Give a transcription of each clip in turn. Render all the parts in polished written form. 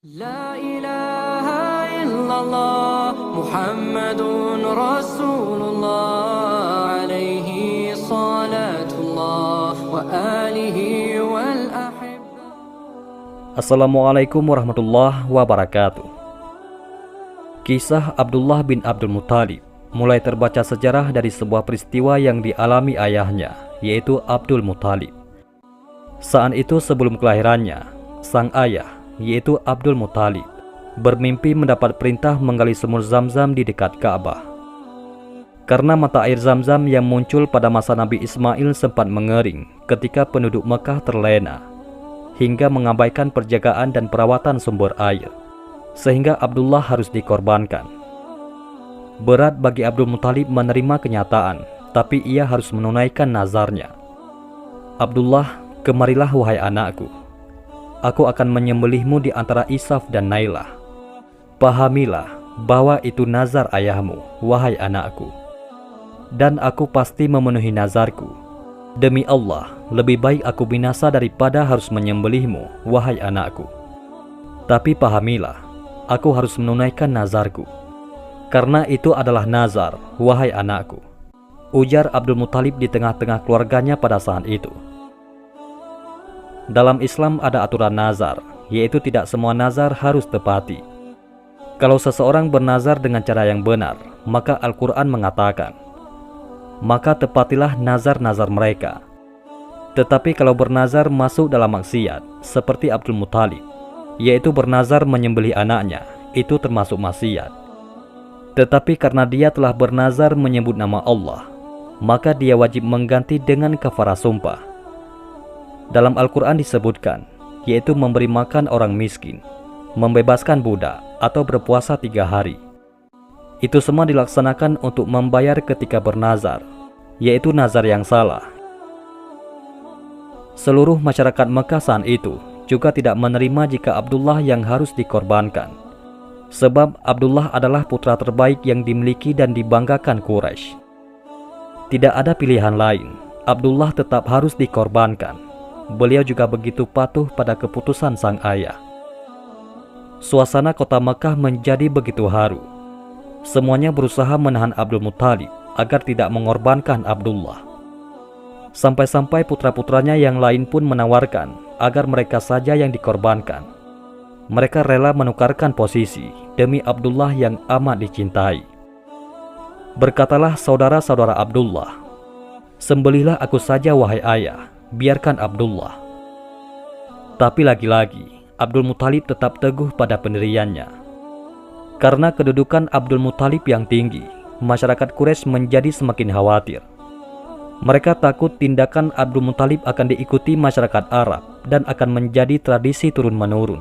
لا إله إلا الله محمد رسول الله عليه صلاة الله وآله والأحبة. Assalamualaikum warahmatullahi wabarakatuh. Kisah Abdullah bin Abdul Muthalib mulai terbaca sejarah dari sebuah peristiwa yang dialami ayahnya, yaitu Abdul Muthalib. Saat itu sebelum kelahirannya, sang ayah, yaitu Abdul Muthalib, bermimpi mendapat perintah menggali sumur Zam-Zam di dekat Ka'bah. Karena mata air Zam-Zam yang muncul pada masa Nabi Ismail sempat mengering ketika penduduk Mekah terlena, hingga mengabaikan perjagaan dan perawatan sumber air, sehingga Abdullah harus dikorbankan. Berat bagi Abdul Muthalib menerima kenyataan, tapi ia harus menunaikan nazarnya. Abdullah, kemarilah wahai anakku. Aku akan menyembelihmu di antara Isaf dan Nailah. Pahamilah bahwa itu nazar ayahmu, wahai anakku. Dan aku pasti memenuhi nazarku. Demi Allah, lebih baik aku binasa daripada harus menyembelihmu, wahai anakku. Tapi pahamilah, aku harus menunaikan nazarku. Karena itu adalah nazar, wahai anakku, ujar Abdul Muthalib di tengah-tengah keluarganya pada saat itu. Dalam Islam ada aturan nazar, yaitu tidak semua nazar harus tepati. Kalau seseorang bernazar dengan cara yang benar, maka Al-Quran mengatakan, maka tepatilah nazar-nazar mereka. Tetapi kalau bernazar masuk dalam maksiat, seperti Abdul Muthalib, yaitu bernazar menyembelih anaknya, itu termasuk maksiat. Tetapi karena dia telah bernazar menyebut nama Allah, maka dia wajib mengganti dengan kafarah sumpah. Dalam Al-Quran disebutkan, yaitu memberi makan orang miskin, membebaskan budak, atau berpuasa 3 hari. Itu semua dilaksanakan untuk membayar ketika bernazar, yaitu nazar yang salah. Seluruh masyarakat Mekah saat itu juga tidak menerima jika Abdullah yang harus dikorbankan, sebab Abdullah adalah putra terbaik yang dimiliki dan dibanggakan Quraisy. Tidak ada pilihan lain, Abdullah tetap harus dikorbankan. Beliau juga begitu patuh pada keputusan sang ayah. Suasana kota Mekah menjadi begitu haru. Semuanya berusaha menahan Abdul Muthalib agar tidak mengorbankan Abdullah. Sampai-sampai putra-putranya yang lain pun menawarkan agar mereka saja yang dikorbankan. Mereka rela menukarkan posisi demi Abdullah yang amat dicintai. Berkatalah saudara-saudara Abdullah, "Sembelihlah aku saja wahai ayah, biarkan Abdullah." Tapi lagi-lagi Abdul Muthalib tetap teguh pada pendiriannya. Karena kedudukan Abdul Muthalib yang tinggi, masyarakat Quraisy menjadi semakin khawatir. Mereka takut tindakan Abdul Muthalib akan diikuti masyarakat Arab dan akan menjadi tradisi turun-menurun.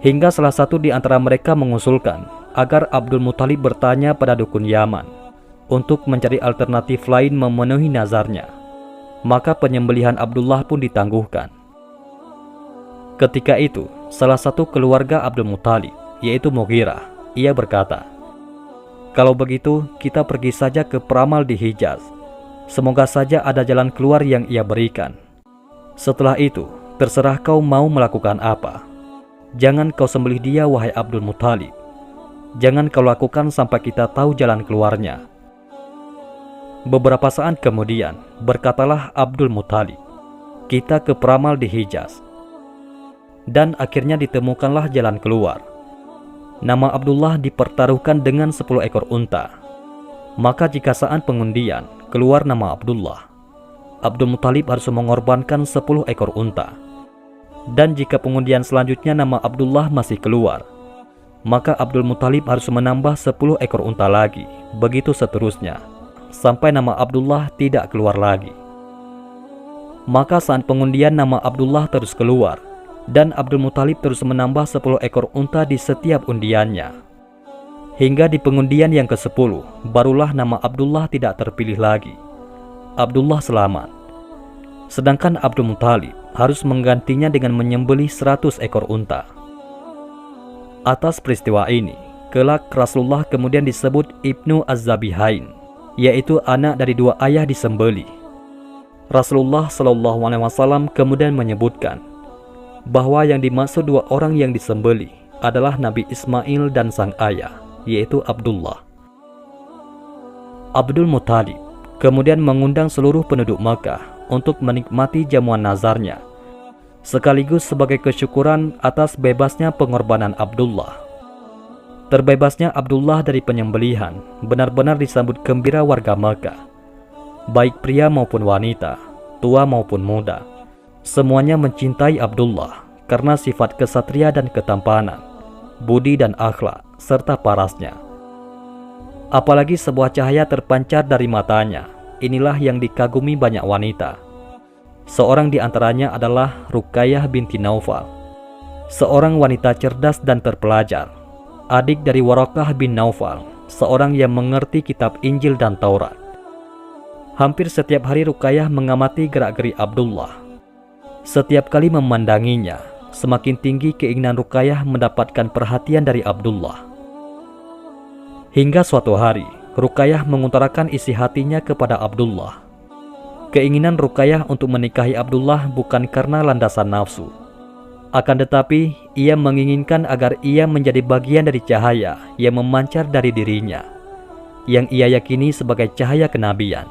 Hingga salah satu di antara mereka mengusulkan agar Abdul Muthalib bertanya pada dukun Yaman untuk mencari alternatif lain memenuhi nazarnya. Maka penyembelihan Abdullah pun ditangguhkan. Ketika itu, salah satu keluarga Abdul Muthalib, yaitu Mughirah, ia berkata, "Kalau begitu, kita pergi saja ke peramal di Hijaz. Semoga saja ada jalan keluar yang ia berikan. Setelah itu, terserah kau mau melakukan apa. Jangan kau sembelih dia, wahai Abdul Muthalib. Jangan kau lakukan sampai kita tahu jalan keluarnya." Beberapa saat kemudian, berkatalah Abdul Muthalib, "Kita ke peramal di Hijaz." Dan akhirnya ditemukanlah jalan keluar. Nama Abdullah dipertaruhkan dengan 10 ekor unta. Maka jika saat pengundian keluar nama Abdullah, Abdul Muthalib harus mengorbankan 10 ekor unta. Dan jika pengundian selanjutnya nama Abdullah masih keluar, maka Abdul Muthalib harus menambah 10 ekor unta lagi, begitu seterusnya, sampai nama Abdullah tidak keluar lagi. Maka saat pengundian nama Abdullah terus keluar, dan Abdul Muthalib terus menambah 10 ekor unta di setiap undiannya. Hingga di pengundian yang ke-10, barulah nama Abdullah tidak terpilih lagi. Abdullah selamat. Sedangkan Abdul Muthalib harus menggantinya dengan menyembelih 100 ekor unta. Atas peristiwa ini, kelak Rasulullah kemudian disebut Ibnu Az-Zabihain, yaitu anak dari 2 ayah disembelih. Rasulullah SAW kemudian menyebutkan, bahwa yang dimaksud dua orang yang disembelih adalah Nabi Ismail dan sang ayah, yaitu Abdullah. Abdul Muthalib kemudian mengundang seluruh penduduk Makkah untuk menikmati jamuan nazarnya, sekaligus sebagai kesyukuran atas bebasnya pengorbanan Abdullah. Terbebasnya Abdullah dari penyembelihan benar-benar disambut gembira warga Makkah, baik pria maupun wanita, tua maupun muda. Semuanya mencintai Abdullah karena sifat kesatria dan ketampanan, budi dan akhlak, serta parasnya. Apalagi sebuah cahaya terpancar dari matanya, inilah yang dikagumi banyak wanita. Seorang di antaranya adalah Ruqayyah binti Naufal, seorang wanita cerdas dan terpelajar, adik dari Waraqah bin Naufal, seorang yang mengerti kitab Injil dan Taurat. Hampir setiap hari Ruqayyah mengamati gerak-gerik Abdullah. Setiap kali memandanginya, semakin tinggi keinginan Ruqayyah mendapatkan perhatian dari Abdullah. Hingga suatu hari, Ruqayyah mengutarakan isi hatinya kepada Abdullah. Keinginan Ruqayyah untuk menikahi Abdullah bukan karena landasan nafsu. Akan tetapi, ia menginginkan agar ia menjadi bagian dari cahaya yang memancar dari dirinya, yang ia yakini sebagai cahaya kenabian.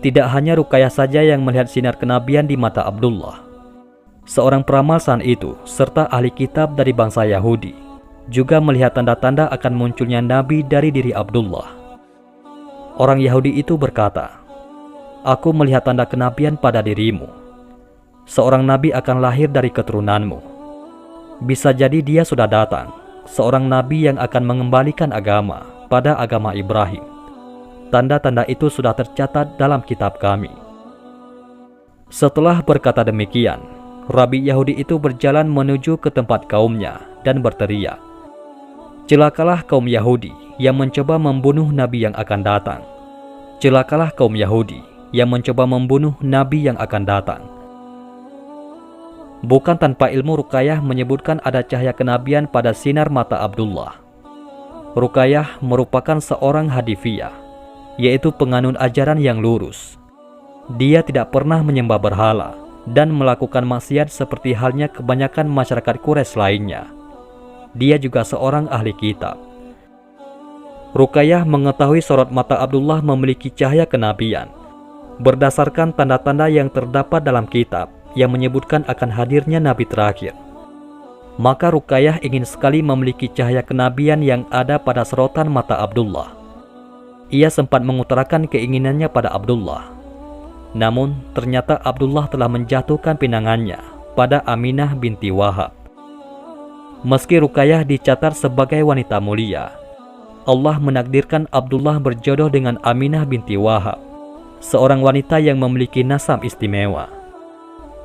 Tidak hanya Ruqayyah saja yang melihat sinar kenabian di mata Abdullah. Seorang peramal saat itu, serta ahli kitab dari bangsa Yahudi, juga melihat tanda-tanda akan munculnya nabi dari diri Abdullah. Orang Yahudi itu berkata, "Aku melihat tanda kenabian pada dirimu. Seorang nabi akan lahir dari keturunanmu. Bisa jadi dia sudah datang, seorang nabi yang akan mengembalikan agama pada agama Ibrahim. Tanda-tanda itu sudah tercatat dalam kitab kami." Setelah berkata demikian, Rabi Yahudi itu berjalan menuju ke tempat kaumnya dan berteriak, "Celakalah kaum Yahudi yang mencoba membunuh nabi yang akan datang. Celakalah kaum Yahudi yang mencoba membunuh nabi yang akan datang." Bukan tanpa ilmu Ruqayyah menyebutkan ada cahaya kenabian pada sinar mata Abdullah. Ruqayyah merupakan seorang hadifiyah, yaitu penganut ajaran yang lurus. Dia tidak pernah menyembah berhala dan melakukan maksiat seperti halnya kebanyakan masyarakat Quraisy lainnya. Dia juga seorang ahli kitab. Ruqayyah mengetahui sorot mata Abdullah memiliki cahaya kenabian berdasarkan tanda-tanda yang terdapat dalam kitab yang menyebutkan akan hadirnya nabi terakhir. Maka Ruqayyah ingin sekali memiliki cahaya kenabian yang ada pada sorotan mata Abdullah. Ia sempat mengutarakan keinginannya pada Abdullah. Namun ternyata Abdullah telah menjatuhkan pinangannya pada Aminah binti Wahab. Meski Ruqayyah dicatat sebagai wanita mulia, Allah menakdirkan Abdullah berjodoh dengan Aminah binti Wahab, seorang wanita yang memiliki nasab istimewa.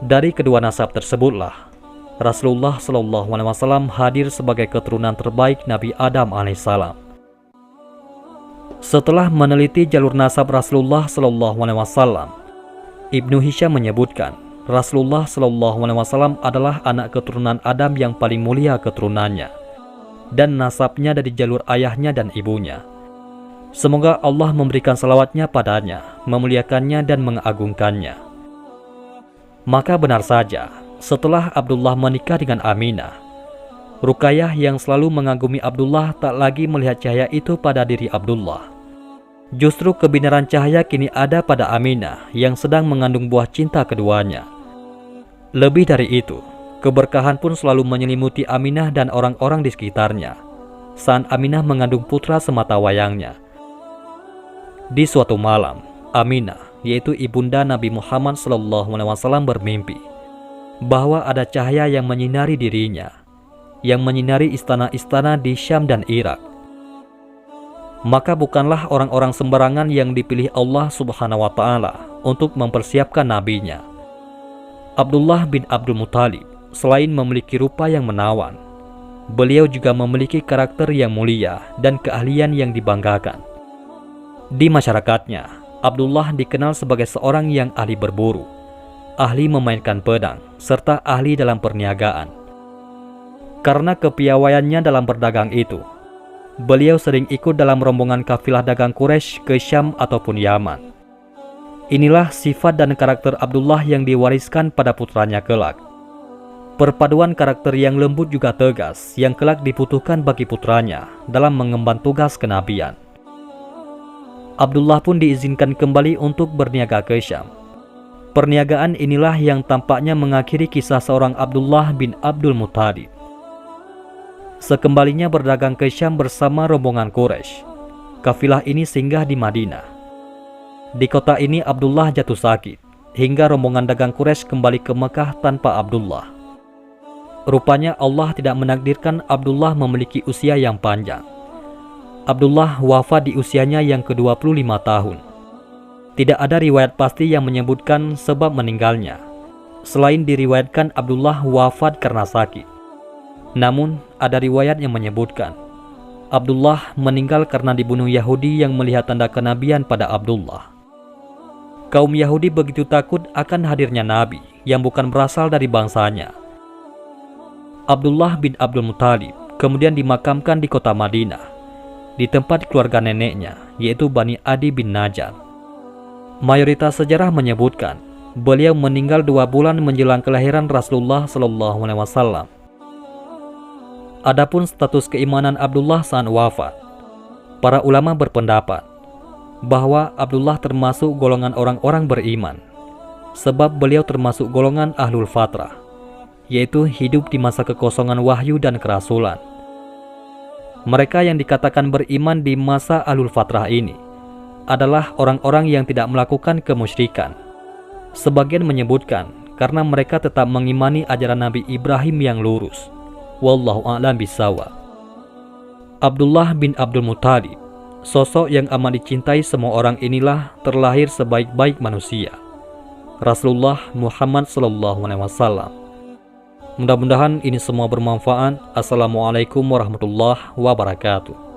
Dari kedua nasab tersebutlah Rasulullah SAW hadir sebagai keturunan terbaik Nabi Adam alaihissalam. Setelah meneliti jalur nasab Rasulullah SAW, Ibnu Hisham menyebutkan Rasulullah SAW adalah anak keturunan Adam yang paling mulia keturunannya, dan nasabnya dari jalur ayahnya dan ibunya. Semoga Allah memberikan salawatnya padanya, memuliakannya dan mengagungkannya. Maka benar saja, setelah Abdullah menikah dengan Aminah, Ruqayyah yang selalu mengagumi Abdullah tak lagi melihat cahaya itu pada diri Abdullah. Justru kebenaran cahaya kini ada pada Aminah yang sedang mengandung buah cinta keduanya. Lebih dari itu, keberkahan pun selalu menyelimuti Aminah dan orang-orang di sekitarnya saat Aminah mengandung putra semata wayangnya. Di suatu malam, Aminah, yaitu ibunda Nabi Muhammad SAW, bermimpi bahwa ada cahaya yang menyinari dirinya, yang menyinari istana-istana di Syam dan Irak. Maka bukanlah orang-orang sembarangan yang dipilih Allah Subhanahu wa Ta'ala untuk mempersiapkan nabinya. Abdullah bin Abdul Muthalib selain memiliki rupa yang menawan, beliau juga memiliki karakter yang mulia dan keahlian yang dibanggakan. Di masyarakatnya, Abdullah dikenal sebagai seorang yang ahli berburu, ahli memainkan pedang, serta ahli dalam perniagaan. Karena kepiawaiannya dalam berdagang itu, beliau sering ikut dalam rombongan kafilah dagang Quraisy ke Syam ataupun Yaman. Inilah sifat dan karakter Abdullah yang diwariskan pada putranya kelak. Perpaduan karakter yang lembut juga tegas yang kelak dibutuhkan bagi putranya dalam mengemban tugas kenabian. Abdullah pun diizinkan kembali untuk berniaga ke Syam. Perniagaan inilah yang tampaknya mengakhiri kisah seorang Abdullah bin Abdul Muthalib. Sekembalinya berdagang ke Syam bersama rombongan Quraisy, kafilah ini singgah di Madinah. Di kota ini Abdullah jatuh sakit, hingga rombongan dagang Quraisy kembali ke Mekah tanpa Abdullah. Rupanya Allah tidak menakdirkan Abdullah memiliki usia yang panjang. Abdullah wafat di usianya yang ke-25 tahun. Tidak ada riwayat pasti yang menyebutkan sebab meninggalnya, selain diriwayatkan Abdullah wafat karena sakit. Namun, ada riwayat yang menyebutkan Abdullah meninggal karena dibunuh Yahudi yang melihat tanda kenabian pada Abdullah. Kaum Yahudi begitu takut akan hadirnya Nabi yang bukan berasal dari bangsanya. Abdullah bin Abdul Muthalib kemudian dimakamkan di kota Madinah, di tempat keluarga neneknya, yaitu Bani Adi bin Najjar. Mayoritas sejarah menyebutkan beliau meninggal 2 bulan menjelang kelahiran Rasulullah SAW. Adapun status keimanan Abdullah saat wafat, para ulama berpendapat bahwa Abdullah termasuk golongan orang-orang beriman, sebab beliau termasuk golongan ahlul fatrah, yaitu hidup di masa kekosongan wahyu dan kerasulan. Mereka yang dikatakan beriman di masa ahlul fatrah ini adalah orang-orang yang tidak melakukan kemusyrikan. Sebagian menyebutkan karena mereka tetap mengimani ajaran Nabi Ibrahim yang lurus. Wallahu a'lam bishawab. Abdullah bin Abdul Muthalib, sosok yang amat dicintai semua orang inilah terlahir sebaik-baik manusia, Rasulullah Muhammad SAW. Mudah-mudahan ini semua bermanfaat. Assalamualaikum warahmatullahi wabarakatuh.